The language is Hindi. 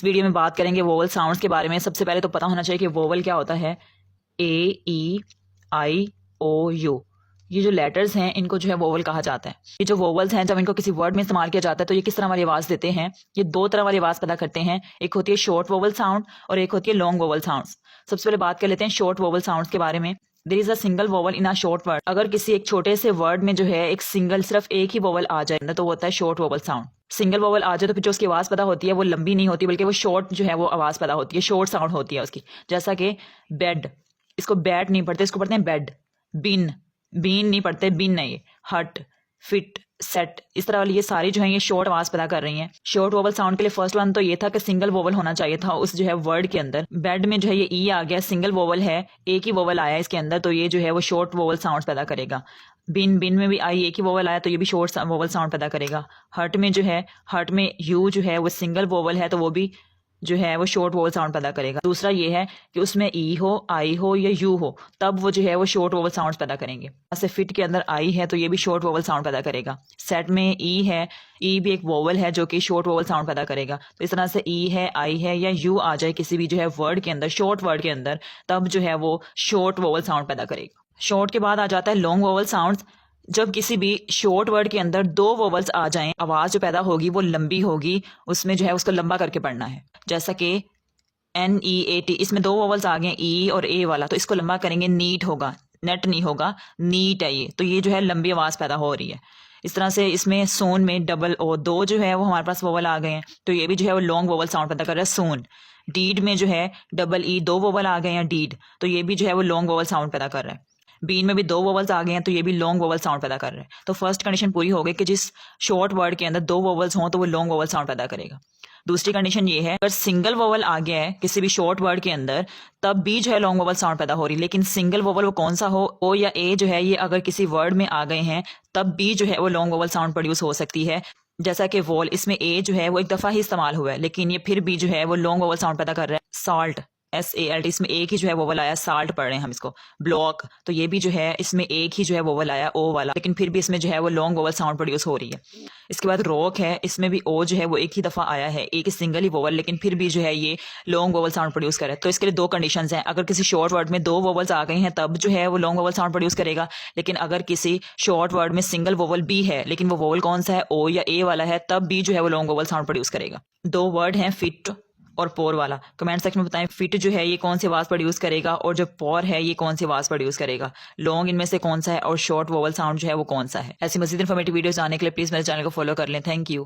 इस वीडियो में बात करेंगे वोवल साउंड्स के बारे में। सबसे पहले तो पता होना चाहिए कि वोवल क्या होता है। A, E, I, O, U, ये जो लेटर्स हैं इनको जो है वोवल कहा जाता है। ये जो वोवल्स हैं जब इनको किसी वर्ड में इस्तेमाल किया जाता है तो ये किस तरह वाली आवाज़ देते हैं। ये दो तरह वाली आवाज़ पैदा करते हैं, एक होती है शॉर्ट वोवल साउंड और एक होती है लॉन्ग वोवल साउंड्स। सबसे पहले बात कर लेते हैं शॉर्ट वोवल साउंड्स के बारे में। There is a single vowel in a short word. अगर किसी एक छोटे से वर्ड में जो है एक सिंगल सिर्फ एक ही वोवल आ जाए तो वो होता है short vowel sound. Single vowel आ जाए तो फिर जो उसकी आवाज़ पैदा होती है वो लंबी नहीं होती बल्कि वो शॉर्ट जो है वो आवाज़ पैदा होती है, शॉर्ट साउंड होती है उसकी। जैसा कि बेड, इसको बैट नहीं पढ़ते, इसको पढ़ते हैं बेड। बिन, बीन नहीं पढ़ते, बिन नहीं। हट, फिट, सेट, इस तरह वाली ये सारी जो है ये शॉर्ट आवाज पैदा कर रही हैं। शॉर्ट वोवल साउंड के लिए फर्स्ट वन तो ये था कि सिंगल वोवल होना चाहिए था उस जो है वर्ड के अंदर। बेड में जो है ये ई आ गया, सिंगल वोवल है, एक ही वोवल आया इसके अंदर, तो ये जो है वो शॉर्ट वोवल साउंड पैदा करेगा। बिन, बिन में भी आई एक ही वोवल आया तो ये भी शॉर्ट वोवल साउंड पैदा करेगा। हट में जो है, हट में यू जो है वो सिंगल वोवल है तो वो भी जो है वो शॉर्ट वोवल साउंड पैदा करेगा। दूसरा ये है कि उसमें ई हो, आई हो या यू हो तब वो जो है वो शॉर्ट वोवल साउंड पैदा करेंगे। जैसे फिट के अंदर आई है तो ये भी शॉर्ट वोवल साउंड पैदा करेगा। सेट में ई है, ई भी एक वोवल है जो कि शॉर्ट वोवल साउंड पैदा करेगा। तो इस तरह से ई है, आई है या यू आ जाए किसी भी जो है वर्ड के अंदर, शॉर्ट वर्ड के अंदर, तब जो है वो शॉर्ट वोवल साउंड पैदा करेगा। शॉर्ट के बाद आ जाता है लॉन्ग वोवल साउंड्स। जब किसी भी शॉर्ट वर्ड के अंदर दो वोवल्स आ जाएं, आवाज जो पैदा होगी वो लंबी होगी, उसमें जो है उसको लंबा करके पढ़ना है। जैसा कि NEAT, इसमें दो वोवल्स आ गए ई और ए वाला, तो इसको लंबा करेंगे, नीट होगा, नेट नहीं होगा, नीट है ये, तो ये जो है लंबी आवाज पैदा हो रही है। इस तरह से इसमें सोन में डबल ओ, दो जो है वो हमारे पास वोवल आ गए हैं तो ये भी जो है वो लॉन्ग वोवल साउंड पैदा कर रहा है, सोन। डीड में जो है डबल ई, दो वोवल आ गए हैं, डीड, तो ये भी जो है वो लॉन्ग वोवल साउंड पैदा कर रहा है। बीन में भी दो वोवल्स आ गए हैं तो ये भी लॉन्ग वोवल साउंड पैदा कर रहे हैं। तो फर्स्ट कंडीशन पूरी हो गई कि जिस शॉर्ट वर्ड के अंदर दो वोवल्स हों तो वो लॉन्ग वोवल साउंड पैदा करेगा। दूसरी कंडीशन ये है अगर सिंगल वोवल आ गया है किसी भी शॉर्ट वर्ड के अंदर तब भी जो है लॉन्ग वोवल साउंड पैदा हो रही है, लेकिन सिंगल वोवल वो कौन सा हो, ओ या ए जो है ये अगर किसी वर्ड में आ गए हैं तब भी जो है वो लॉन्ग वोवल साउंड प्रोड्यूस हो सकती है। जैसा कि वॉल, इसमें ए जो है वो एक दफा ही इस्तेमाल हुआ है लेकिन ये फिर भी जो है वो लॉन्ग वोवल साउंड पैदा कर रहा है। सॉल्ट, SALT, इसमें एक ही जो है वोवल आया, साल्ट पढ़ रहे हैं हम इसको। ब्लॉक, तो ये भी जो है इसमें एक ही जो है वोवल आया, ओ वाला, लेकिन फिर भी इसमें जो है वो लॉन्ग वोवल साउंड प्रोड्यूस हो रही है। इसके बाद रॉक है, इसमें भी ओ जो है वो एक ही दफा आया है, एक ही सिंगल ही वोवल, लेकिन फिर भी जो है ये लॉन्ग वोवल साउंड प्रोड्यूस करे। तो इसके लिए दो कंडीशंस हैं, अगर किसी शॉर्ट वर्ड में दो वोवल्स आ गए हैं तब जो है वो लॉन्ग वोवल साउंड प्रोड्यूस करेगा, लेकिन अगर किसी शॉर्ट वर्ड में सिंगल वोवल भी है लेकिन वो वोवल कौन सा है, ओ या ए वाला है, तब भी जो है वो लॉन्ग वोवल साउंड प्रोड्यूस करेगा। दो वर्ड हैं फिट और पोर वाला। कमेंट सेक्शन में बताएं फिट जो है ये कौन सी आवाज प्रोड्यूस करेगा और जो पोर है ये कौन सी आवाज प्रोड्यूस करेगा, लॉन्ग इनमें से कौन सा है और शॉर्ट वोवल साउंड जो है वो कौन सा है। ऐसी मज़ीद इन्फॉर्मेटिव वीडियोस आने के लिए प्लीज मेरे चैनल को फॉलो कर लें। Thank you.